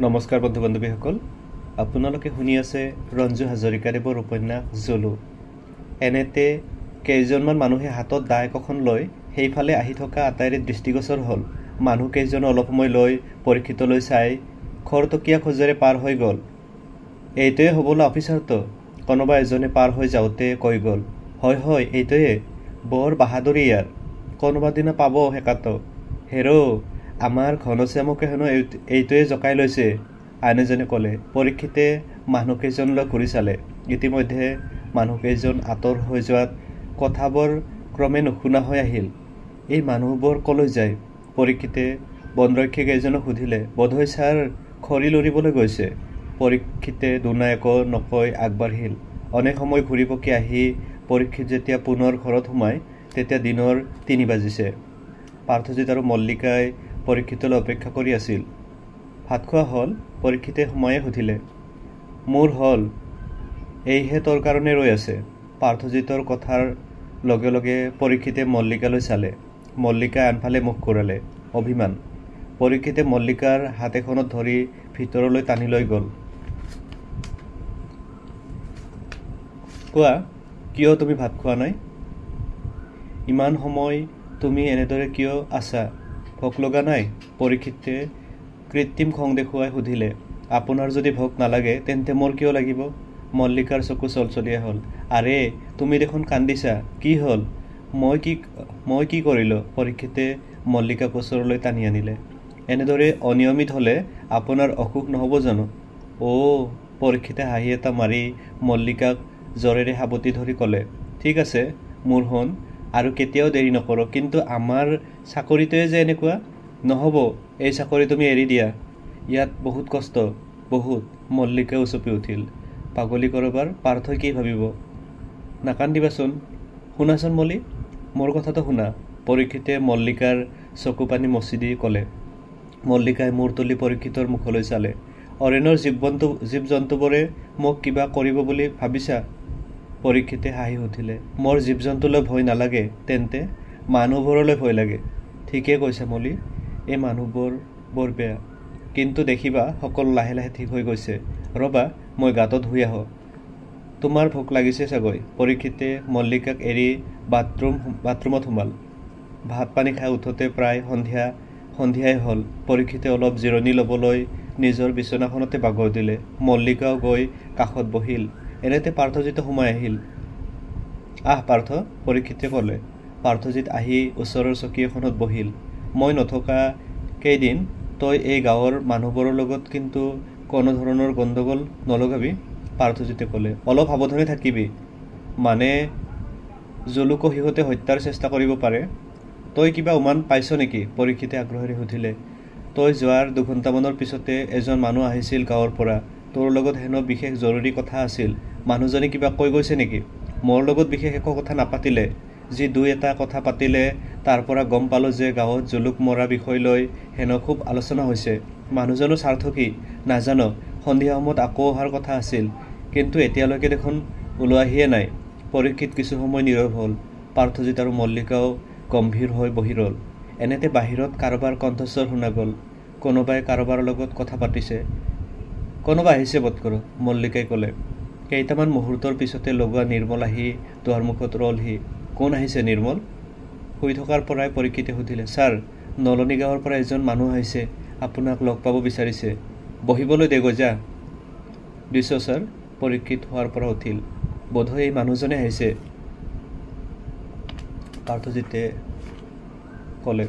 নমস্কাৰ বন্ধু বান্ধৱীসকল, আপোনালোকে শুনি আছে ৰঞ্জু হাজৰিকাদেৱৰ উপন্যাস জলু। এনেতে কেইজনমান মানুহে হাতত দা একোখন লৈ সেইফালে আহি থকা আটাইৰে দৃষ্টিগোচৰ হ'ল। মানুহকেইজন অলপ সময় লৈ পৰীক্ষিতলৈ চাই খৰতকীয়া খোজেৰে পাৰ হৈ গ'ল। এইটোৱে হ'বলা অফিচাৰটো, কোনোবা এজনে পাৰ হৈ যাওঁতে কৈ গ'ল। হয় এইটোৱে, বৰ বাহাদুৰি ইয়াৰ, কোনোবা দিনা পাব হেকাটো। হেৰ' আমাৰ ঘনশ্যামকে হেনো এইটোৱে জকাই লৈছে, আন এজনে ক'লে। পৰীক্ষিতে মানুহকেইজনলৈ ঘূৰি চালে। ইতিমধ্যে মানুহকেইজন আঁতৰ হৈ যোৱাত কথাবোৰ ক্ৰমে নুশুনা হৈ আহিল। এই মানুহবোৰ ক'লৈ যায়? পৰীক্ষিতে বনৰক্ষীকেইজনক সুধিলে। বোধহয় ছাৰ খৰি লৰিবলৈ গৈছে। পৰীক্ষিতে দুনা একো নকৈ আগবাঢ়িল। অনেক সময় ঘূৰি পকি আহি পৰীক্ষিত যেতিয়া পুনৰ ঘৰত সোমায় তেতিয়া দিনৰ ৩ বাজিছে। পাৰ্থজিৎ আৰু মল্লিকাই পৰীক্ষিতলৈ অপেক্ষা কৰি আছিল। ভাত খোৱা হ'ল? পৰীক্ষিতে সোমায়ে সুধিলে। মোৰ হ'ল, এইহে তোৰ কাৰণে ৰৈ আছে। পাৰ্থজিতৰ কথাৰ লগে লগে পৰীক্ষিতে মল্লিকালৈ চালে। মল্লিকাই আনফালে মুখ ঘূৰালে। অভিমান। পৰীক্ষিতে মল্লিকাৰ হাত এখনত ধৰি ভিতৰলৈ টানি লৈ গ'ল। কোৱা, কিয় তুমি ভাত খোৱা নাই? ইমান সময় তুমি এনেদৰে কিয় আছা? ভোক লগা নাই? পৰীক্ষিতে কৃত্ৰিম খং দেখুৱাই সুধিলে। আপোনাৰ যদি ভোক নালাগে তেন্তে মোৰ কিয় লাগিব? মল্লিকাৰ চকু চলচলীয়া হ'ল। আৰে তুমি দেখোন কান্দিছা, কি হ'ল? মই কি কৰিলোঁ? পৰীক্ষিতে মল্লিকাক ওচৰলৈ টানি আনিলে। এনেদৰে অনিয়মিত হ'লে আপোনাৰ অসুখ নহ'ব জানো? পৰীক্ষিতে হাঁহি এটা মাৰি মল্লিকাক জোৰেৰে সাবটি ধৰি ক'লে। ঠিক আছে মোৰ সোণ, আৰু কেতিয়াও দেৰি নকৰোঁ, কিন্তু আমাৰ চাকৰিটোৱে যে এনেকুৱা। নহ'ব, এই চাকৰি তুমি এৰি দিয়া, ইয়াত বহুত কষ্ট, বহুত। মল্লিকাই উচপি উঠিল। পাগলী কৰবাৰ, পাৰ্থই কি ভাবিব? নাকান্দিবাচোন, শুনাচোন মলি, মোৰ কথাটো শুনা। পৰীক্ষিতে মল্লিকাৰ চকু পানী মচি দি ক'লে। মল্লিকাই মূৰ তুলি পৰীক্ষিতৰ মুখলৈ চালে। অৰণ্যৰ জীৱ জন্তুবোৰে মোক কিবা কৰিব বুলি ভাবিছা? পৰীক্ষিতে হাঁহি উঠিলে। মোৰ জীৱ জন্তুলৈ ভয় নালাগে, তেন্তে মানুহবোৰলৈ ভয় লাগে। ঠিকেই কৈছে মলি, এই মানুহবোৰ বৰ বেয়া, কিন্তু দেখিবা সকলো লাহে লাহে ঠিক হৈ গৈছে। ৰ'বা মই গাটো ধুই আহোঁ। তোমাৰ ভোক লাগিছে চাগৈ। পৰীক্ষিতে মল্লিকাক এৰি বাথৰুমত সোমাল। ভাত পানী খাই উঠোতে প্ৰায় সন্ধিয়াই হ'ল। পৰীক্ষিতে অলপ জিৰণি ল'বলৈ নিজৰ বিচনাখনতে বাগৰ দিলে। মল্লিকাও গৈ কাষত বহিল। এনেতে পাৰ্থজিতো সোমাই আহিল। আহ পাৰ্থ, পৰীক্ষিতে ক'লে। পাৰ্থজিৎ আহি ওচৰৰ চকী এখনত বহিল। মই নথকা কেইদিন তই এই গাঁৱৰ মানুহবোৰৰ লগত কিন্তু কোনো ধৰণৰ গণ্ডগোল নলগাবি, পাৰ্থজিতে ক'লে। অলপ সাৱধানে থাকিবি। মানে জলুকো সিহঁতে হত্যাৰ চেষ্টা কৰিব পাৰে। তই কিবা উমান পাইছ নেকি? পৰীক্ষিতে আগ্ৰহেৰে সুধিলে। তই যোৱাৰ 2 ঘণ্টামানৰ পিছতে এজন মানুহ আহিছিল গাঁৱৰ পৰা। তোৰ লগত হেনো বিশেষ জৰুৰী কথা আছিল। মানুহজনে কিবা কৈ গৈছে নেকি? মোৰ লগত বিশেষ একো কথা নাপাতিলে। যি 2-এটা কথা পাতিলে তাৰ পৰা গম পালোঁ যে গাঁৱত জলুক মৰা বিষয় লৈ হেনো খুব আলোচনা হৈছে। মানুহজনৰ স্বাৰ্থ কি নাজানো। সন্ধিয়া সময়ত আকৌ অহাৰ কথা আছিল, কিন্তু এতিয়ালৈকে দেখোন ওলোৱাহিয়ে নাই। পৰীক্ষিত কিছু সময় নীৰৱ হ'ল। পাৰ্থজিৎ আৰু মল্লিকাও গম্ভীৰ হৈ বহি ৰ'ল। এনেতে বাহিৰত কাৰোবাৰ কণ্ঠস্বৰ শুনা গ'ল। কোনোবাই কাৰোবাৰ লগত কথা পাতিছে। কোনোবা আহিছে বোধকৰো, মল্লিকাই ক'লে। কেইটামান মুহূৰ্তৰ পিছতে লগোৱা নিৰ্মল আহি দুৱাৰমুখত ৰ'লহি। কোন আহিছে নিৰ্মল? শুই থকাৰ পৰাই পৰীক্ষিতে সুধিলে। ছাৰ, নলনী গাঁৱৰ পৰা এজন মানুহ আহিছে, আপোনাক লগ পাব বিচাৰিছে। বহিবলৈ দেগৈ যা। দিছোঁ ছাৰ। পৰীক্ষিত হোৱাৰ পৰা উঠিল। বোধহয় এই মানুহজনে আহিছে, পাৰ্থজিতে ক'লে।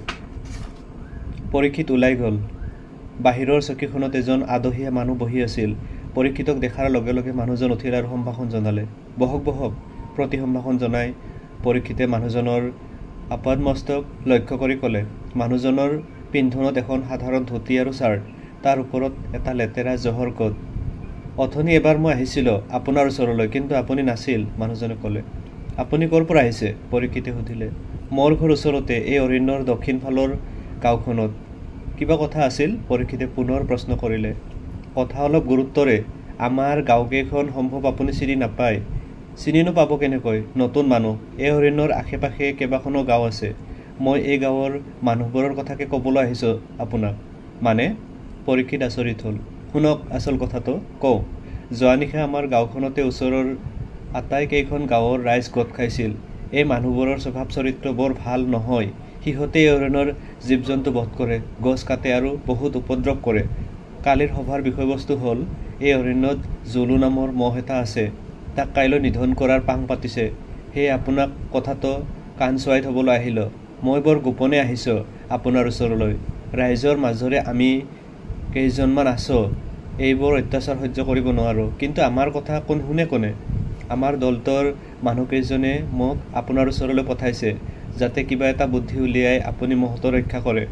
পৰীক্ষিত ওলাই গ'ল। বাহিৰৰ চকীখনত এজন আদহীয়া মানুহ বহি আছিল। পৰীক্ষিতক দেখাৰ লগে লগে মানুহজন উঠিল আৰু সম্ভাষণ জনালে। বহক বহক। প্ৰতি সম্ভাষণ জনাই পৰীক্ষিতে মানুহজনৰ আপাদমস্তক লক্ষ্য কৰি ক'লে। মানুহজনৰ পিন্ধনত এখন সাধাৰণ ধুতি আৰু চাৰ্ট, তাৰ ওপৰত এটা লেতেৰা জহৰ কোট। অথনি এবাৰ মই আহিছিলোঁ আপোনাৰ ওচৰলৈ, কিন্তু আপুনি নাছিল, মানুহজনে ক'লে। আপুনি ক'ৰ পৰা আহিছে? পৰীক্ষিতে সুধিলে। মোৰ ঘৰ ওচৰতে, এই অৰণ্যৰ দক্ষিণ ফালৰ গাঁওখনত। কিবা কথা আছিল? পৰীক্ষিতে পুনৰ প্ৰশ্ন কৰিলে। কথা অলপ গুৰুত্বৰে। আমাৰ গাঁওকেইখন সম্ভৱ আপুনি চিনি নাপায়। চিনিনো পাব কেনেকৈ? নতুন মানুহ। এই অৰণ্যৰ আশে পাশে কেইবাখনো গাঁও আছে। মই এই গাঁৱৰ মানুহবোৰৰ কথাকে ক'বলৈ আহিছোঁ আপোনাক। মানে? পৰীক্ষিত আচৰিত হ'ল। শুনক আচল কথাটো কওঁ। যোৱা নিশা আমাৰ গাঁওখনতে ওচৰৰ আটাইকেইখন গাঁৱৰ ৰাইজ গোট খাইছিল। এই মানুহবোৰৰ স্বভাৱ চৰিত্ৰ বৰ ভাল নহয়। সিহঁতে এই অৰণ্যৰ জীৱ জন্তু বধ কৰে, গছ কাটে আৰু বহুত উপদ্ৰৱ কৰে। কালিৰ সভাৰ বিষয়বস্তু হ'ল এই অৰণ্যত জুলু নামৰ মহ এটা আছে, তাক কাইলৈ নিধন কৰাৰ পাং পাতিছে। সেয়ে আপোনাক কথাটো কাণ চুৱাই থ'বলৈ আহিলোঁ। মই বৰ গোপনে আহিছোঁ আপোনাৰ ওচৰলৈ। ৰাইজৰ মাজৰে আমি কেইজনমান আছোঁ, এইবোৰ অত্যাচাৰ সহ্য কৰিব নোৱাৰোঁ। কিন্তু আমাৰ কথা কোনে আমাৰ দলটোৰ মানুহকেইজনে মোক আপোনাৰ ওচৰলৈ পঠাইছে, যাতে কিবা এটা বুদ্ধি উলিয়াই আপুনি মহটো ৰক্ষা কৰে।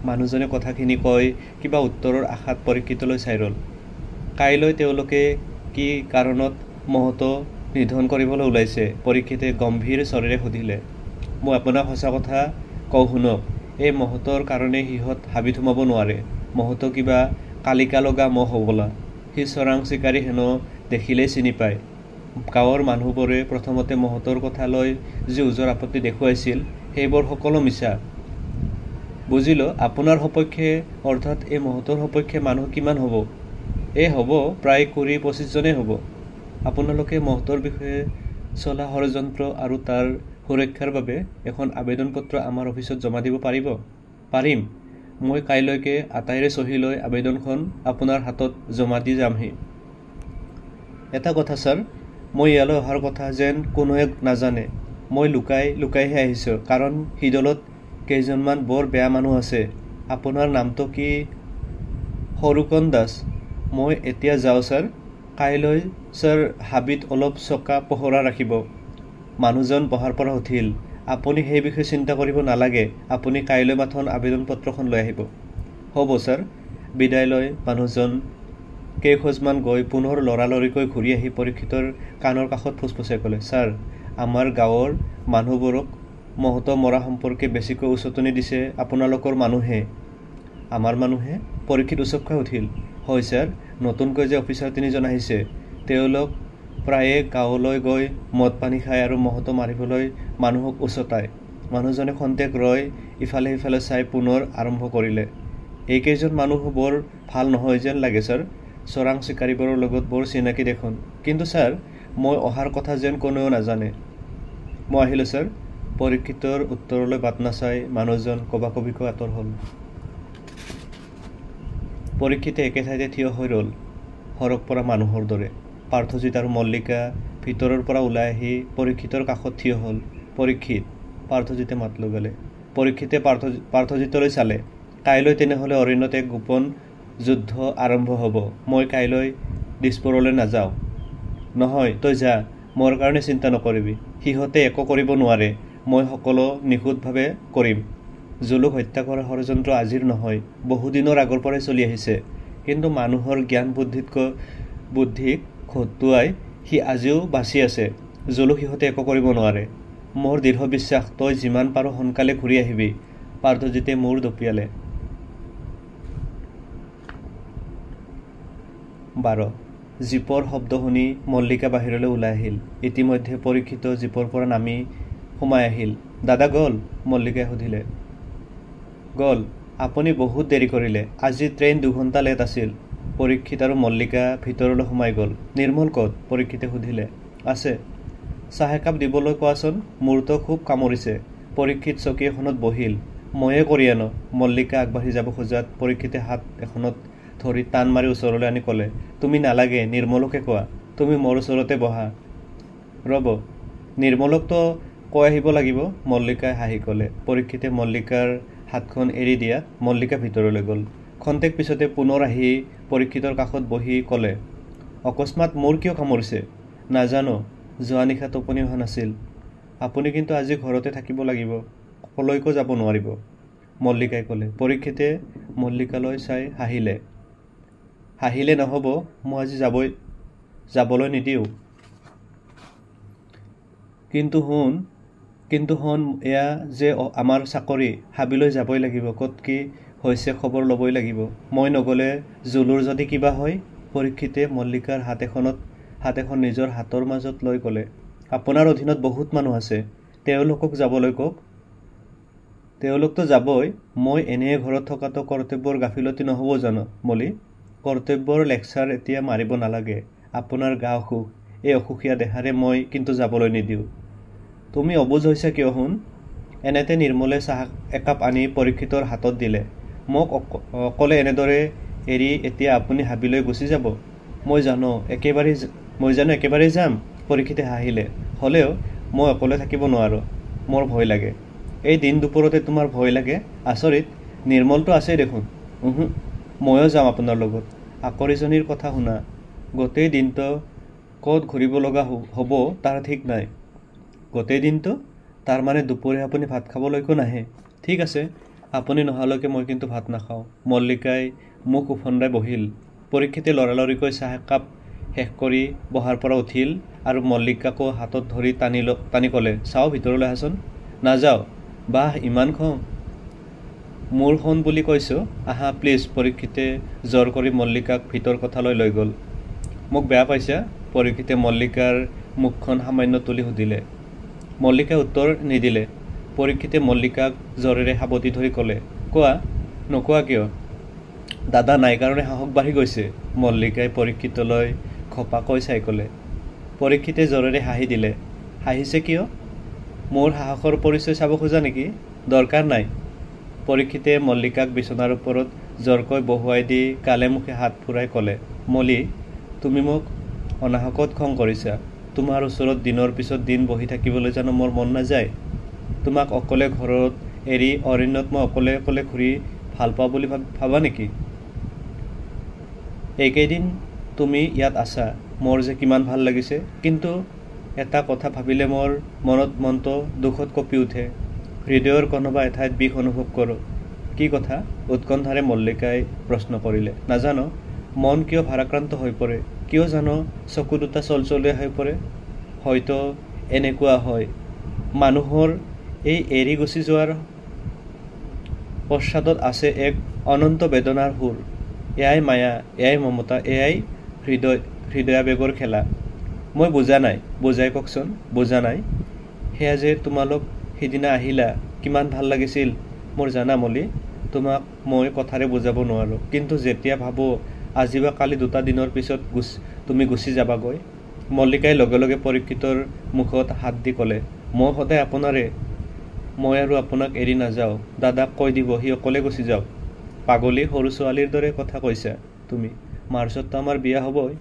মানুহজনে কথাখিনি কৈ কিবা উত্তৰৰ আশাত পৰীক্ষিতলৈ চাই ৰ'ল। কাইলৈ তেওঁলোকে কি কাৰণত মহটো নিধন কৰিবলৈ ওলাইছে? পৰীক্ষিতে গম্ভীৰ স্বৰেৰে সুধিলে। মই আপোনাক সঁচা কথা কওঁ শুনক, এই মহটোৰ কাৰণে সিহঁত হাবিত সোমাব নোৱাৰে। মহটো কিবা কালিকা লগা মহ হ'বলা। সি চৰাং চিকাৰী হেনো দেখিলেই চিনি পায়। গাঁৱৰ মানুহবোৰে প্ৰথমতে মহটোৰ কথালৈ যি ওজৰ আপত্তি দেখুৱাইছিল, সেইবোৰ সকলো মিছা। বুজিলোঁ। আপোনাৰ সপক্ষে অৰ্থাৎ এই মহটোৰ সপক্ষে মানুহ কিমান হ'ব? হ'ব প্ৰায় 20-25 জনেই হ'ব। আপোনালোকে মহটোৰ বিষয়ে চলা ষড়যন্ত্ৰ আৰু তাৰ সুৰক্ষাৰ বাবে এখন আবেদন পত্ৰ আমাৰ অফিচত জমা দিব পাৰিব? পাৰিম। মই কাইলৈকে আটাইৰে চহী লৈ আবেদনখন আপোনাৰ হাতত জমা দি যামহি। এটা কথা ছাৰ, মই ইয়ালৈ অহাৰ কথা যেন কোনোৱে নাজানে। মই লুকাইহে আহিছোঁ, কাৰণ সিদলত কেইজনমান বৰ বেয়া মানুহ আছে। আপোনাৰ নামটো কি? সৰুকণ দাস। মই এতিয়া যাওঁ ছাৰ। কাইলৈ ছাৰ হাবিত অলপ চকা পহৰা ৰাখিব। মানুহজন বহাৰ পৰা উঠিল। আপুনি সেই বিষয়ে চিন্তা কৰিব নালাগে। আপুনি কাইলৈ মাথোন আবেদন পত্ৰখন লৈ আহিব। হ'ব ছাৰ। বিদায় লৈ মানুহজন কেইখোজমান গৈ পুনৰ লৰালৰিকৈ ঘূৰি আহি পৰীক্ষিতৰ কাণৰ কাষত ফুচফুচাই ক'লে, ছাৰ, আমাৰ গাঁৱৰ মানুহবোৰক মহটো মৰা সম্পৰ্কে বেছিকৈ উচটনি দিছে আপোনালোকৰ মানুহে। আমাৰ মানুহে? পৰীক্ষিত উচপ খাই উঠিল। হয় ছাৰ, নতুনকৈ যে অফিচাৰ 3জন আহিছে, তেওঁলোক প্ৰায়ে গাঁৱলৈ গৈ মদ পানী খায় আৰু মহটো মাৰিবলৈ মানুহক উচতায়। মানুহজনে খন্তেক ৰৈ ইফালে সিফালে চাই পুনৰ আৰম্ভ কৰিলে। এইকেইজন মানুহ বৰ ভাল নহয় যেন লাগে ছাৰ। চৰাং চিকাৰীবোৰৰ লগত বৰ চিনাকি দেখোন। কিন্তু ছাৰ, মই অহাৰ কথা যেন কোনেও নাজানে। মই আহিলোঁ ছাৰ। পৰীক্ষিতৰ উত্তৰলৈ বাট নাচাই মানুহজন কবাকবিকৈ আঁতৰ হ'ল। পৰীক্ষিতে একে ঠাইতে থিয় হৈ ৰ'ল, সৰগ পৰা মানুহৰ দৰে। পাৰ্থজিৎ আৰু মল্লিকা ভিতৰৰ পৰা ওলাই আহি পৰীক্ষিতৰ কাষত থিয় হ'ল। পৰীক্ষিত, পাৰ্থজিতে মাত লগালে। পৰীক্ষিতে পাৰ্থজিতলৈ চালে। কাইলৈ তেনেহ'লে অৰণ্যত এক গোপন যুদ্ধ আৰম্ভ হ'ব। মই কাইলৈ দিছপুৰলৈ নাযাওঁ। নহয়, তই যা। মোৰ কাৰণে চিন্তা নকৰিবি। সিহঁতে একো কৰিব নোৱাৰে। মই সকলো নিখুঁতভাৱে কৰিম। জুলুক হত্যা কৰাৰ ষড়যন্ত্ৰ আজিৰ নহয়, বহুদিনৰ আগৰ পৰাই চলি আহিছে। কিন্তু মানুহৰ জ্ঞান বুদ্ধিক খটুৱাই সি আজিও বাচি আছে। জুলুক সিহঁতে একো কৰিব নোৱাৰে। মোৰ দৃঢ় বিশ্বাস, তই যিমান পাৰ সোনকালে ঘূৰি আহিবি। পাৰ্থজিতে মূৰ দপিয়ালে। 12 জীপৰ শব্দ শুনি মল্লিকা বাহিৰলৈ ওলাই আহিল। ইতিমধ্যে পৰীক্ষিত জীপৰ পৰা নামি সোমাই আহিল। দাদা গ'ল? মল্লিকাই সুধিলে। গ'ল। আপুনি বহুত দেৰি কৰিলে। আজি ট্ৰেইন 2 ঘণ্টা লেট আছিল। পৰীক্ষিত আৰু মল্লিকা ভিতৰলৈ সোমাই গ'ল। নিৰ্মল ক'ত? পৰীক্ষিতে সুধিলে। আছে। চাহ একাপ দিবলৈ কোৱাচোন, মূৰটো খুব কামুৰিছে। পৰীক্ষিত চকী এখনত বহিল। ময়ে কৰি আনো। মল্লিকা আগবাঢ়ি যাব খোজাত পৰীক্ষিতে হাত এখনত ধৰি টান মাৰি ওচৰলৈ আনি ক'লে, তুমি নালাগে, নিৰ্মলকে কোৱা। তুমি মোৰ ওচৰতে বহা। ৰ'ব, নিৰ্মলকতো কৈ আহিব লাগিব, মল্লিকাই হাঁহি ক'লে। পৰীক্ষিতে মল্লিকাৰ হাতখন এৰি দিয়াত মল্লিকা ভিতৰলৈ গ'ল। খন্তেক পিছতে পুনৰ আহি পৰীক্ষিতৰ কাষত বহি ক'লে, অকস্মাত মূৰ কিয় কামুৰিছে? নাজানো, যোৱা নিশা টোপনি অহা নাছিল। আপুনি কিন্তু আজি ঘৰতে থাকিব লাগিব, কলৈকো যাব নোৱাৰিব, মল্লিকাই ক'লে। পৰীক্ষিতে মল্লিকালৈ চাই হাঁহিলে। হাঁহিলে নহ'ব, মই আজি যাবলৈ নিদিওঁ। কিন্তু শুন, এয়া যে আমাৰ চাকৰি, হাবিলৈ যাবই লাগিব। ক'ত কি হৈছে খবৰ ল'বই লাগিব। মই নগ'লে জুলুৰ যদি কিবা হয়? পৰীক্ষিতে মল্লিকাৰ হাত এখন নিজৰ হাতৰ মাজত লৈ ক'লে, আপোনাৰ অধীনত বহুত মানুহ আছে, তেওঁলোকক যাবলৈ কওক। তেওঁলোকতো যাবই। মই এনেয়ে ঘৰত থকাটো কৰ্তব্যৰ গাফিলতি নহ'ব জানো, মলি? কৰ্তব্যৰ লেকচাৰ এতিয়া মাৰিব নালাগে। আপোনাৰ গা অসুখ, এই অসুখীয়া দেহাৰে মই কিন্তু যাবলৈ নিদিওঁ। তুমি অবুজ হৈছা কিয় শুন? এনেতে নিৰ্মলে চাহ একাপ আনি পৰীক্ষিতৰ হাতত দিলে। মোক অকলে এনেদৰে এৰি এতিয়া আপুনি হাবিলৈ গুচি যাব? মই জানো একেবাৰেই যাম। পৰীক্ষিতে হাঁহিলে। হ'লেও মই অকলে থাকিব নোৱাৰোঁ, মোৰ ভয় লাগে। এই দিন দুপৰতে তোমাৰ ভয় লাগে? আচৰিত, নিৰ্মলটো আছেই দেখোন। ময়ো যাম আপোনাৰ লগত। আকৰিজনীৰ কথা শুনা, গোটেই দিনটো ক'ত ঘূৰিব লগা হ'ব তাৰ ঠিক নাই। গোটেই দিনটো? তাৰমানে দুপৰীয়া আপুনি ভাত খাবলৈকো নাহে? ঠিক আছে, আপুনি নহালৈকে মই কিন্তু ভাত নাখাওঁ। মল্লিকাই মুখ উফন্দাই বহিল। পৰীক্ষিতে লৰালৰিকৈ চাহ একাপ শেষ কৰি বহাৰ পৰা উঠিল আৰু মল্লিকাকো হাতত ধৰি টানি ক'লে, চাওঁ ভিতৰলৈ আহাচোন। নাযাওঁ। বাহ, ইমান খং? মোৰ শুন বুলি কৈছোঁ, আহা প্লিজ। পৰীক্ষিতে জোৰ কৰি মল্লিকাক ভিতৰ কোঠালৈ লৈ গ'ল। মোক বেয়া পাইছা? পৰীক্ষিতে মল্লিকাৰ মুখখন সামান্য তুলি সুধিলে। মল্লিকাই উত্তৰ নিদিলে। পৰীক্ষিতে মল্লিকাক জোৰেৰে সাবটি ধৰি ক'লে, কোৱা। নোকোৱা কিয়? দাদা নাই কাৰণে সাহস বাঢ়ি গৈছে। মল্লিকাই পৰীক্ষিতলৈ ঘপাকৈ চাই ক'লে। পৰীক্ষিতে জোৰেৰে হাঁহি দিলে। হাঁহিছে কিয়? মোৰ সাহসৰ পৰিচয় চাব খোজা নেকি? দৰকাৰ নাই। পৰীক্ষিতে মল্লিকাক বিচনাৰ ওপৰত জোৰকৈ বহুৱাই দি গালে মুখে হাত ফুৰাই ক'লে, মলি, তুমি মোক অনাহকত খং কৰিছা। তোমাৰ ওচৰত দিনৰ পিছত দিন বহি থাকিবলৈ জানো মোৰ মন নাযায়? তোমাক অকলে ঘৰত এৰি অৰণ্যত মই অকলে অকলে ঘূৰি ভাল পাওঁ বুলি ভাবা নেকি? এইকেইদিন তুমি ইয়াত আছা, মোৰ যে কিমান ভাল লাগিছে। কিন্তু এটা কথা ভাবিলে মোৰ মনটো দুখত কঁপি উঠে। হৃদয়ৰ কোনোবা এঠাইত বিষ অনুভৱ কৰোঁ। কি কথা? উৎকণ্ঠাৰে মল্লিকাই প্ৰশ্ন কৰিলে। নাজানো, মন কিয় ভাৰাক্ৰান্ত হৈ পৰে। কিয় জানো চকু দুটা চলচলীয়া হৈ পৰে। হয়তো এনেকুৱা হয়, মানুহৰ এই এৰি গুচি যোৱাৰ পশ্চাদত আছে এক অনন্ত বেদনাৰ সুৰ। এয়াই মায়া, এয়াই মমতা, এয়াই হৃদয়াবেগৰ খেলা। মই বুজা নাই। বুজাই কওকচোন। বুজা নাই? সেয়া যে তোমালোক সিদিনা আহিলা, কিমান ভাল লাগিছিল মোৰ জানা মলি। তোমাক মই কথাৰে বুজাব নোৱাৰোঁ। কিন্তু যেতিয়া ভাবোঁ আজি বা কালি 2 দিনৰ পিছত তুমি গুচি যাবাগৈ। মল্লিকাই লগে লগে পৰীক্ষিতৰ মুখত হাত দি ক'লে, মই সদায় আপোনাৰে। মই আৰু আপোনাক এৰি নাযাওঁ। দাদাক কৈ দিব সি অকলে গুচি যাওক। পাগলী, সৰু ছোৱালীৰ দৰে কথা কৈছা তুমি। মাৰ্চততো আমাৰ বিয়া হ'বই।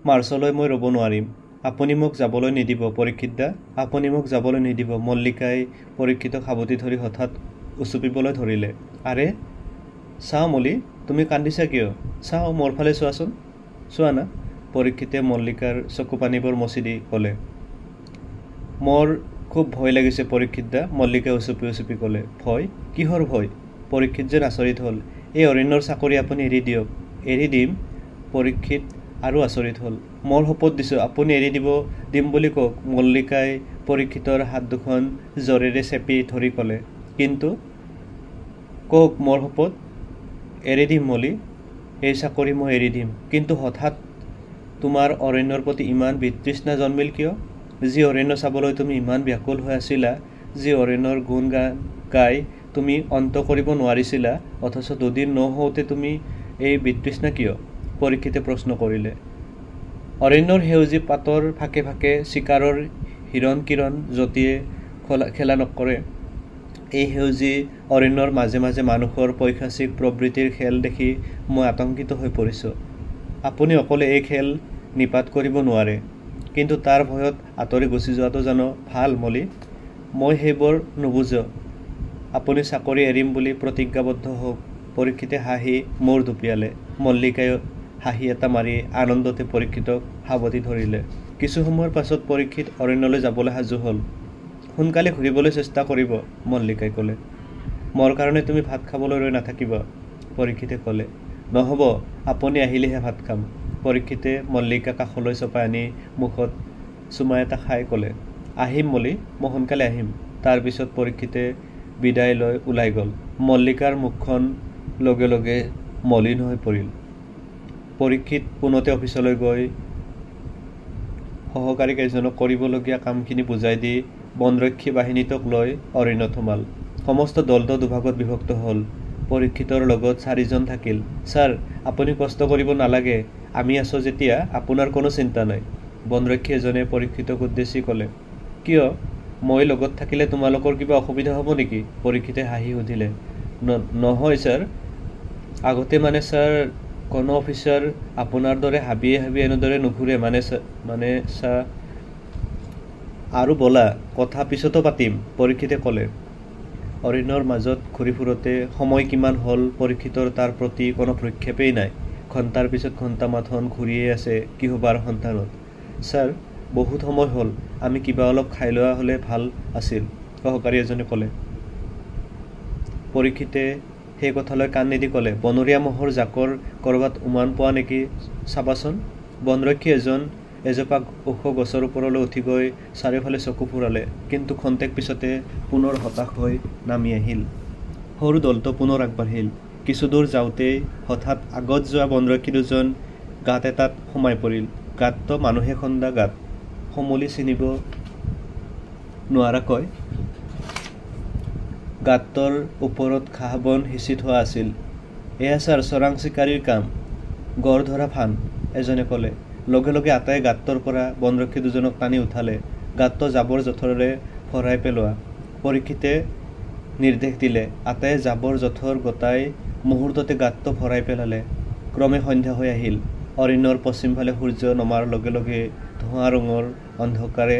মাৰ্চলৈ মই ৰ'ব নোৱাৰিম। আপুনি মোক যাবলৈ নিদিব পৰীক্ষিত দা, আপুনি মোক যাবলৈ নিদিব। মল্লিকাই পৰীক্ষিতক সাবটি ধৰি হঠাৎ উচুপিবলৈ ধৰিলে। আৰে চাওঁ মলি, তুমি কান্দিছা কিয়? চাওঁ, মোৰ ফালে চোৱাচোন। চোৱা না। পৰীক্ষিতে মল্লিকাৰ চকু পানীবোৰ মচি দি ক'লে, মোৰ খুব ভয় লাগিছে পৰীক্ষিত দা। মল্লিকাই উচুপি উচুপি ক'লে। ভয়? কিহৰ ভয়? পৰীক্ষিত যেন আচৰিত হ'ল। এই অৰণ্যৰ চাকৰি আপুনি এৰি দিয়ক। এৰি দিম? পৰীক্ষিত আৰু আচৰিত হ'ল। মোৰ শপত দিছোঁ, আপুনি এৰি দিম বুলি কওক। মল্লিকাই পৰীক্ষিতৰ হাত দুখন জোৰেৰে চেপি ধৰি ক'লে, কিন্তু কওক মোৰ শপত। এৰি দিম মলি, এই চাকৰি মই এৰি দিম। কিন্তু হঠাৎ তোমাৰ অৰণ্যৰ প্ৰতি ইমান বিতৃষ্ণা জন্মিল কিয়? যি অৰণ্য চাবলৈ তুমি ইমান ব্যাকুল হৈ আছিলা, যি অৰণ্যৰ গুণ গাই তুমি অন্ত কৰিব নোৱাৰিছিলা, অথচ 2 দিন নহওঁতে তুমি এই বিতৃষ্ণা কিয়? পৰীক্ষিতে প্ৰশ্ন কৰিলে। অৰণ্যৰ সেউজী পাতৰ ফাকে ফাকে চিকাৰৰ হিৰণ কিৰণ জ্যোতিয়ে খেলা নকৰে। এই সেউজী অৰণ্যৰ মাজে মাজে মানুহৰ পৈশাচিক প্ৰবৃত্তিৰ খেল দেখি মই আতংকিত হৈ পৰিছোঁ। আপুনি অকলে এই খেল নিপাত কৰিব নোৱাৰে, কিন্তু তাৰ ভয়ত আঁতৰি গুচি যোৱাটো জানো ভাল মলি? মই সেইবোৰ নুবুজো। আপুনি চাকৰি এৰিম বুলি প্ৰতিজ্ঞাবদ্ধ হওক। পৰীক্ষিতে হাঁহি মূৰ দুপিয়ালে। মল্লিকায়ো হাঁহি এটা মাৰি আনন্দতে পৰীক্ষিতক সাবটি ধৰিলে। কিছু সময়ৰ পাছত পৰীক্ষিত অৰণ্যলৈ যাবলৈ সাজু হ'ল। সোনকালে ঘূৰিবলৈ চেষ্টা কৰিব, মল্লিকাই ক'লে। মোৰ কাৰণে তুমি ভাত খাবলৈ ৰৈ নাথাকিবা, পৰীক্ষিতে ক'লে। নহ'ব, আপুনি আহিলেহে ভাত খাম। পৰীক্ষিতে মল্লিকা কাষলৈ চপাই আনি মুখত চুমা এটা খাই ক'লে, আহিম মলি, মই সোনকালে আহিম। তাৰপিছত পৰীক্ষিতে বিদায় লৈ ওলাই গ'ল। মল্লিকাৰ মুখখন লগে লগে মলিন হৈ পৰিল। পৰীক্ষিত পোনতে অফিচলৈ গৈ সহকাৰী কেইজনক কৰিবলগীয়া কামখিনি বুজাই দি বনৰক্ষী বাহিনীটোক লৈ অৰণ্যত সোমাল। সমস্ত দলটো দুভাগত বিভক্ত হ'ল। পৰীক্ষিতৰ লগত 4জন থাকিল। ছাৰ, আপুনি কষ্ট কৰিব নালাগে, আমি আছোঁ যেতিয়া আপোনাৰ কোনো চিন্তা নাই, বনৰক্ষী এজনে পৰীক্ষিতক উদ্দেশ্যি ক'লে। কিয়? মই লগত থাকিলে তোমালোকৰ কিবা অসুবিধা হ'ব নেকি? পৰীক্ষিতে হাঁহি সুধিলে। নহয় ছাৰ, আগতে মানে ছাৰ কোনো অফিচাৰ আপোনাৰ দৰে হাবিয়ে হাবিয়ে এনেদৰে নুঘূৰে মানে ছাৰ। আৰু ব'লা, কথা পিছতো পাতিম, পৰীক্ষিতে ক'লে। অৰণ্যৰ মাজত ঘূৰি ফুৰোতে সময় কিমান হ'ল পৰীক্ষিতৰ তাৰ প্ৰতি কোনো ভ্ৰক্ষেপেই নাই। ঘণ্টাৰ পিছত ঘণ্টা মাথন ঘূৰিয়ে আছে কিহবাৰ সন্ধানত। ছাৰ, বহুত সময় হ'ল, আমি কিবা অলপ খাই লোৱা হ'লে ভাল আছিল, সহকাৰী এজনে ক'লে। পৰীক্ষিতে সেই কথালৈ কাণ নিদি ক'লে, বনৰীয়া মহৰ জাকৰ ক'ৰবাত উমান পোৱা নেকি চাবাচোন। বনৰক্ষী এজোপা ওখ গছৰ ওপৰলৈ উঠি গৈ চাৰিওফালে চকু ফুৰালে, কিন্তু খন্তেক পিছতে পুনৰ হতাশ হৈ নামি আহিল। সৰু দলটো পুনৰ আগবাঢ়িল। কিছুদূৰ যাওঁতেই হঠাৎ আগত যোৱা বনৰক্ষী দুজন গাঁত এটাত সোমাই পৰিল। গাঁতটো মানুহে খন্দা গাঁত। সমুলি চিনিব নোৱাৰাকৈ গাঁতটোৰ ওপৰত ঘাঁহ বন সিঁচি থোৱা আছিল। এয়া ছাৰ চৰাং চিকাৰীৰ কাম, গড় ধৰা ফান, এজনে ক'লে। লগে লগে আটাই গাঁতটোৰ পৰা বনৰক্ষী দুজনক টানি উঠালে। গাঁতটো জাবৰ জোথৰেৰে ভৰাই পেলোৱা। পৰীক্ষিতে নিৰ্দেশ দিলে। আটাই জাবৰ জোথৰ গোটাই মুহূৰ্ততে গাঁতটো ভৰাই পেলালে। ক্ৰমে সন্ধ্যা হৈ আহিল। অৰণ্যৰ পশ্চিমফালে সূৰ্য নমাৰ লগে লগে ধোঁৱা ৰঙৰ অন্ধকাৰে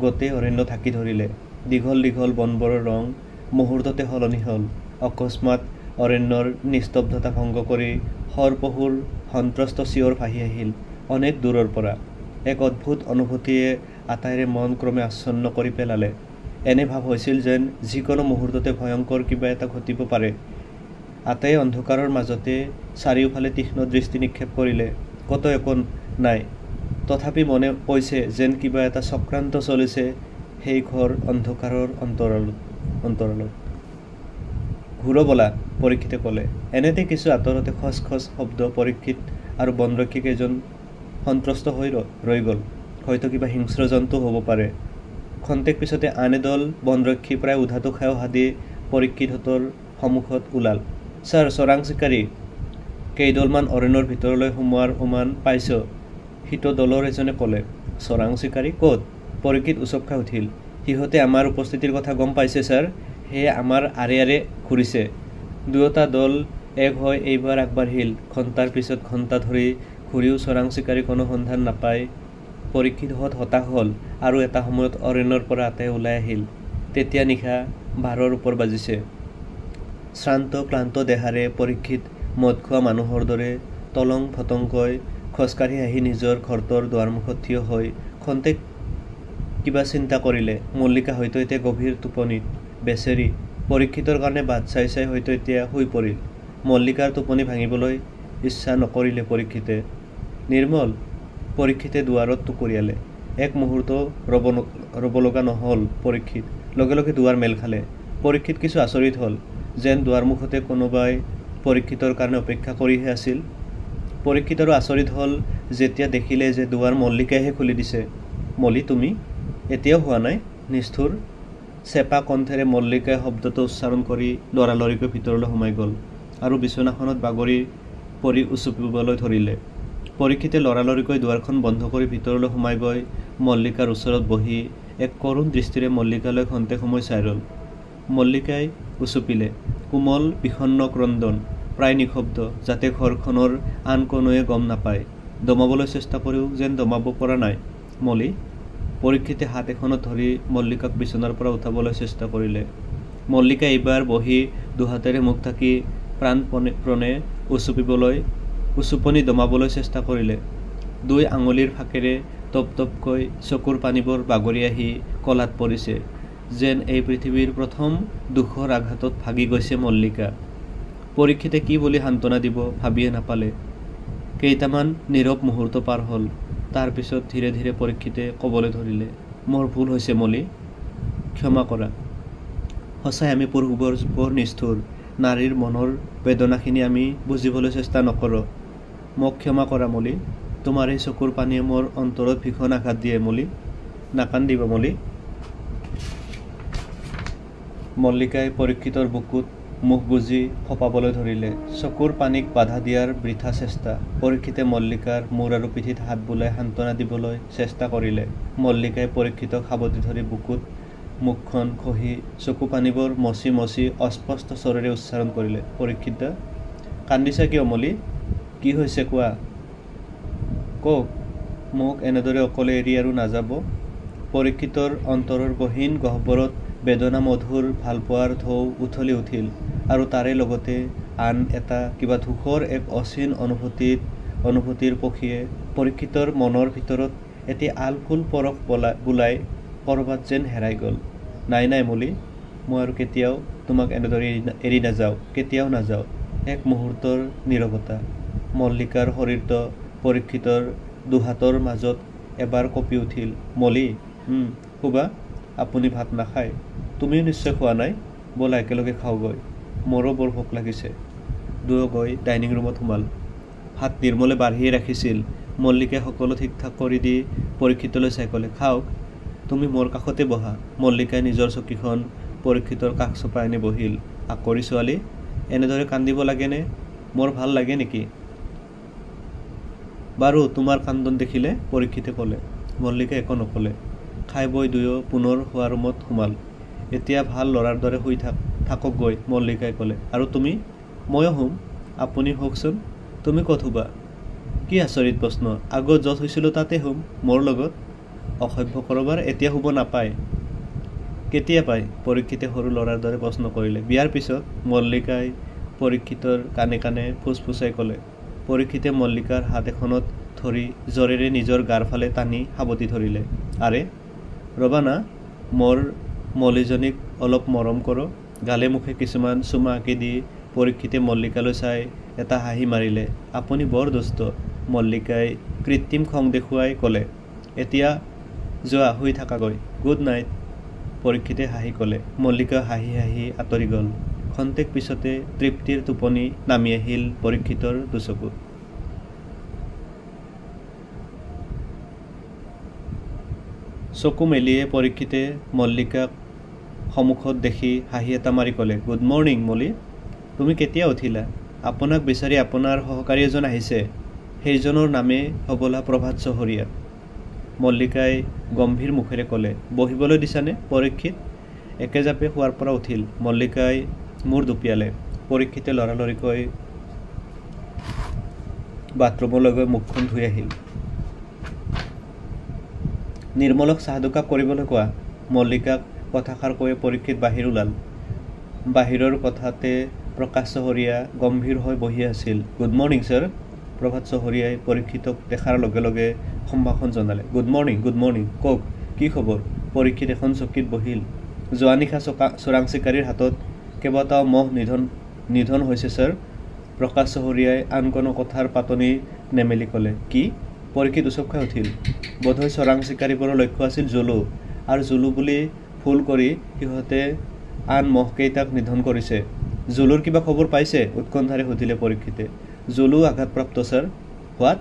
গোটেই অৰণ্য ঢাকি ধৰিলে। দীঘল দীঘল বনবোৰৰ ৰং মুহূৰ্ততে সলনি হ'ল। অকস্মাত অৰণ্যৰ নিস্তব্ধতা ভংগ কৰি শৰপহুৰ সন্ত্ৰস্ত চিঞৰ ভাহি আহিল অনেক দূৰৰ পৰা। এক অদ্ভুত অনুভূতিয়ে আটাইৰে মন ক্ৰমে আচ্ছন্ন কৰি পেলালে। এনে ভাৱ হৈছিল যেন যিকোনো মুহূৰ্ততে ভয়ংকৰ কিবা এটা ঘটিব পাৰে। আটাই অন্ধকাৰৰ মাজতে চাৰিওফালে তীক্ষ্ণ দৃষ্টি নিক্ষেপ কৰিলে। ক'তো একো নাই, তথাপি মনে কৈছে যেন কিবা এটা চক্ৰান্ত চলিছে সেই ঘৰ অন্ধকাৰৰ অন্তৰালত। ঘূৰো ব'লা, পৰীক্ষিতে ক'লে। এনেতে কিছু আঁতৰতে খচ খচ শব্দ। পৰীক্ষিত আৰু বনৰক্ষী কেইজন সন্ত্ৰস্ত হৈ ৰৈ গ'ল। হয়তো কিবা হিংস্ৰ জন্তু হ'ব পাৰে। খন্তেক পিছতে আন এদল বনৰক্ষী প্ৰায় উধাটো খাই অহা দি পৰীক্ষিতহঁতৰ সন্মুখত ওলাল। ছাৰ, চৰাং চিকাৰী কেইডলমান অৰণ্যৰ ভিতৰলৈ সোমোৱাৰ উমান পাইছোঁ, সিটো দলৰ এজনে ক'লে। চৰাং চিকাৰী ক'ত? পৰীক্ষিত উচপ খাই উঠিল। সিহঁতে আমাৰ উপস্থিতিৰ কথা গম পাইছে ছাৰ, সেয়ে আমাৰ আৰে আৰে ঘূৰিছে। দুয়োটা দল এক হৈ এইবাৰ আগবাঢ়িল। ঘণ্টাৰ পিছত ঘণ্টা ধৰি ঘূৰিও চৰাং চিকাৰী কোনো সন্ধান নাপায়। পৰীক্ষিতহঁত হতাশ হ'ল আৰু এটা সময়ত অৰণ্যৰ পৰা আটাই ওলাই আহিল। তেতিয়া নিশা 12ৰ ওপৰ বাজিছে। শ্ৰান্ত ক্লান্ত দেহাৰে পৰীক্ষিত মদ খোৱা মানুহৰ দৰে তলং ভটংকৈ খোজকাঢ়ি আহি নিজৰ ঘৰটোৰ দুৱাৰমুখত থিয় হৈ খন্তেক কিবা চিন্তা কৰিলে। মল্লিকা হয়তো এতিয়া গভীৰ টোপনিত। বেচেৰি, পৰীক্ষিতৰ কাৰণে বাট চাই চাই হয়তো এতিয়া শুই পৰিল। মল্লিকাৰ টোপনি ভাঙিবলৈ ইচ্ছা নকৰিলে পৰীক্ষিতে। নিৰ্মল, পৰীক্ষিতে দুৱাৰত টুকুৰিয়ালে। এক মুহূৰ্ত ৰ'ব লগা নহ'ল পৰীক্ষিত। লগে লগে দুৱাৰ মেল খালে। পৰীক্ষিত কিছু আচৰিত হ'ল, যেন দুৱাৰমুখতে কোনোবাই পৰীক্ষিতৰ কাৰণে অপেক্ষা কৰিহে আছিল। পৰীক্ষিতৰো আচৰিত হ'ল যেতিয়া দেখিলে যে দুৱাৰ মল্লিকাইহে খুলি দিছে। মলি, তুমি এতিয়াও হোৱা নাই? নিষ্ঠুৰ চেপা কণ্ঠেৰে মল্লিকাই শব্দটো উচ্চাৰণ কৰি লৰালৰিকৈ ভিতৰলৈ সোমাই গ'ল আৰু বিচনাখনত বাগৰি পৰি উচুপিবলৈ ধৰিলে। পৰীক্ষিতে লৰালৰিকৈ দুৱাৰখন বন্ধ কৰি ভিতৰলৈ সোমাই গৈ মল্লিকাৰ ওচৰত বহি এক কৰুণ দৃষ্টিৰে মল্লিকালৈ খন্তেক সময় চাই ৰ'ল। মল্লিকাই উচুপিলে। কোমল বিষণ্ণ ক্ৰন্দন, প্ৰায় নিশব্দ, যাতে ঘৰখনৰ আন কোনোৱে গম নাপায়। দমাবলৈ চেষ্টা কৰিও যেন দমাব পৰা নাই। মলি, পৰীক্ষিতে হাত এখনত ধৰি মল্লিকাক বিচনাৰ পৰা উঠাবলৈ চেষ্টা কৰিলে। মল্লিকা এইবাৰ বহি দুহাতেৰে মুখ ঢাকি প্ৰাণপণে উচুপনি দমাবলৈ চেষ্টা কৰিলে। দুই আঙুলিৰ ফাকেৰে টপ টপকৈ চকুৰ পানীবোৰ বাগৰি আহি কলাত পৰিছে, যেন এই পৃথিৱীৰ প্ৰথম দুখৰ আঘাতত ভাগি গৈছে মল্লিকা। পৰীক্ষিতে কি বুলি সান্ত্বনা দিব ভাবিয়ে নাপালে। কেইটামান নীৰৱ মুহূৰ্ত পাৰ হ'ল। তাৰ পিছত ধীৰে ধীৰে পৰীক্ষিতে ক'বলৈ ধৰিলে, মোৰ ভুল হৈছে মলি, ক্ষমা কৰা। সঁচাই আমি পুৰুষবোৰ বৰ নিষ্ঠুৰ। নাৰীৰ মনৰ বেদনাখিনি আমি বুজিবলৈ চেষ্টা নকৰোঁ। মোক ক্ষমা কৰা মলি। তোমাৰ এই চকুৰ পানীয়ে মোৰ অন্তৰত ভীষণ আঘাত দিয়ে মলি। নাকান্দিব মলি। মল্লিকাই পৰীক্ষিতৰ বুকুত মুখ বুজি ফপাবলৈ ধৰিলে। চকুৰ পানীক বাধা দিয়াৰ বৃথা চেষ্টা। পৰীক্ষিতে মল্লিকাৰ মূৰ আৰু পিঠিত হাত বুলাই সান্তনা দিবলৈ চেষ্টা কৰিলে। মল্লিকাই পৰীক্ষিতক সাৱটি ধৰি বুকুত মুখখন খহি চকু পানীবোৰ মচি মচি অস্পষ্ট স্বৰেৰে উচ্চাৰণ কৰিলে। পৰীক্ষিত, কান্দিছা কিয় মলি? কি হৈছে কোৱা? কওক, মোক এনেদৰে অকলে এৰি আৰু নাযাব? পৰীক্ষিতৰ অন্তৰৰ গহীন গহ্বৰত বেদনা মধুৰ ভালপোৱাৰ ঢৌ উঠলি উঠিল আৰু তাৰে লগতে আন এটা কিবা ধূসৰ এক অচিন অনুভূতিৰ পক্ষীয়ে পৰীক্ষিতৰ মনৰ ভিতৰত এটি আলফুল পৰশ বোলাই ক'ৰবাত যেন হেৰাই গ'ল। নাই নাই মলি, মই আৰু কেতিয়াও তোমাক এনেদৰে এৰি নাযাওঁ, কেতিয়াও নাযাওঁ। এক মুহূৰ্তৰ নীৰৱতা। মল্লিকাৰ শৰীৰটো পৰীক্ষিতৰ দুহাতৰ মাজত এবাৰ কঁপি উঠিল। মলি, শুবা? আপুনি ভাত নাখায়? তুমিও নিশ্চয় খোৱা নাই? ব'লা একেলগে খাওঁগৈ, মোৰো বৰ ভোক লাগিছে। দুয়ো গৈ ডাইনিং ৰুমত সোমাল। ভাত নিৰ্মলে বাঢ়িয়ে ৰাখিছিল। মল্লিকে সকলো ঠিক ঠাক কৰি দি পৰীক্ষিতলৈ চাই ক'লে, খাওক, তুমি মোৰ কাষতে বহা। মল্লিকাই নিজৰ চকীখন পৰীক্ষিতৰ কাষ চপাই আনি বহিল। আকৰি ছোৱালী, এনেদৰে কান্দিব লাগেনে? মোৰ ভাল লাগে নেকি? বাৰু তোমাৰ কান্দন দেখিলে, পৰীক্ষিতে ক'লে। মল্লিকে একো নক'লে। খাই বৈ দুয়ো পুনৰ শোৱা ৰুমত সোমাল। এতিয়া ভাল ল'ৰাৰ দৰে শুই থাকক গৈ, মল্লিকাই ক'লে। আৰু তুমি? ময়ো শুম। আপুনি শুৱকচোন। তুমি ক'ত শুবা? কি আচৰিত প্ৰশ্ন! আগত য'ত শুইছিলোঁ তাতে শুম, মোৰ লগত। অসভ্য কৰবাৰ, এতিয়া শুব নাপায়। কেতিয়া পায়? পৰীক্ষিতে সৰু ল'ৰাৰ দৰে প্ৰশ্ন কৰিলে। বিয়াৰ পিছত, মল্লিকাই পৰীক্ষিতৰ কাণে কাণে ফুচফুচাই ক'লে। পৰীক্ষিতে মল্লিকাৰ হাত এখনত ধৰি জোৰেৰে নিজৰ গাৰ ফালে টানি সাৱটি ধৰিলে। আৰে ৰ'বা না, মোৰ মলিজনীক অলপ মৰম কৰোঁ। গালে মুখে কিছুমান চুমা আঁকি দি পৰীক্ষিতে মল্লিকালৈ চাই এটা হাঁহি মাৰিলে। আপুনি বৰ দুষ্ট, মল্লিকাই কৃত্ৰিম খং দেখুৱাই ক'লে। এতিয়া যোৱা শুই থাকাগৈ, গুড নাইট, পৰীক্ষিতে হাঁহি ক'লে। মল্লিকা হাঁহি হাঁহি আঁতৰি গ'ল। ক্ষন্তেক পিছতে তৃপ্তিৰ টোপনি নামি আহিল পৰীক্ষিতৰ দুচকুত। চকু মেলিয়ে পৰীক্ষিতে মল্লিকাক সন্মুখত দেখি হাঁহি এটা মাৰি ক'লে, গুড মৰ্ণিং মলি, তুমি কেতিয়া উঠিলা? আপোনাক বিচাৰি আপোনাৰ সহকাৰী এজন আহিছে, সেইজনৰ নামে হবলা প্ৰভাত চহৰীয়া। মল্লিকাই গম্ভীৰ মুখেৰে ক'লে। বহিবলৈ দিছানে? পৰীক্ষিত একেজাপে শোৱাৰ পৰা উঠিল। মল্লিকাই মূৰ দুপিয়ালে। পৰীক্ষিতে লৰালৰিকৈ বাথৰুমলৈ গৈ মুখখন ধুই আহিল। নিৰ্মলক চাহ দুকাপ কৰিবলৈ কোৱা। মল্লিকাক কথাষাৰ কৈ পৰীক্ষিত বাহিৰ ওলাল। বাহিৰৰ কোঠাতে প্ৰকাশ চহৰীয়া গম্ভীৰ হৈ বহি আছিল। Good morning sir. প্ৰভাত চহৰীয়াই পৰীক্ষিতক দেখাৰ লগে লগে সম্ভাষণ জনালে। গুড মৰ্ণিং, গুড মৰ্ণিং, কওক কি খবৰ? পৰীক্ষিত এখন চকীত বহিল। যোৱা নিশা চোৰাং চিকাৰীৰ হাতত কেইবাটাও মহ নিধন হৈছে ছাৰ। প্ৰকাশ চহৰীয়াই আন কোনো কথাৰ পাতনি নেমেলি ক'লে। কি? পৰীক্ষিত উচপ খাই উঠিল। বোধহয় চোৰাং চিকাৰীবোৰৰ লক্ষ্য আছিল জুলু, আৰু জুলু বুলি ভুল কৰি সিহঁতে আন মহকেইটাক নিধন কৰিছে। জুলুৰ কিবা খবৰ পাইছে? উৎকণ্ঠাৰে সুধিলে পৰীক্ষিতে। জুলু আঘাতপ্ৰাপ্ত ছাৰ। হোৱাট?